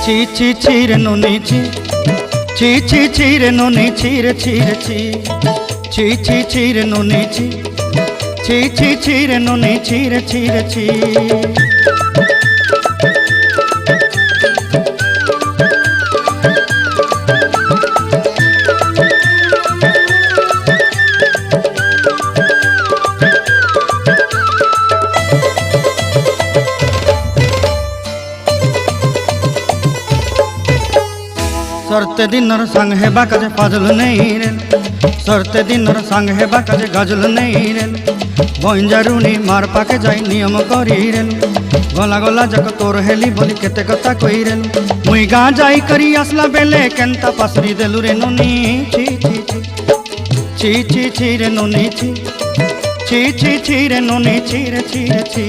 ছি ছি ছি রে নুনি ছি, ছি ছি ছি রে নুনি ছি রে ছি রে ছি, ছি ছি ছি রে নুনি ছি, ছি ছি ছি রে নুনি ছি রে ছি রে ছি। सरते दिनर संग हेबा काजे फाजल नहीं रेल, सरते दिनर संग हेबा काजे गाजल नहीं रेल, बंजारुनी मार पाके जाई नियम करी रेल, गला गला जक तोर हेली बोली केते कथा कई रेल, मुई गा जाई करी आसला बेले केंता पासरी देलु रे नुनी ची ची ची, ची ची ची रे नुनी ची, ची ची ची रे नुनी ची रे ची रे ची।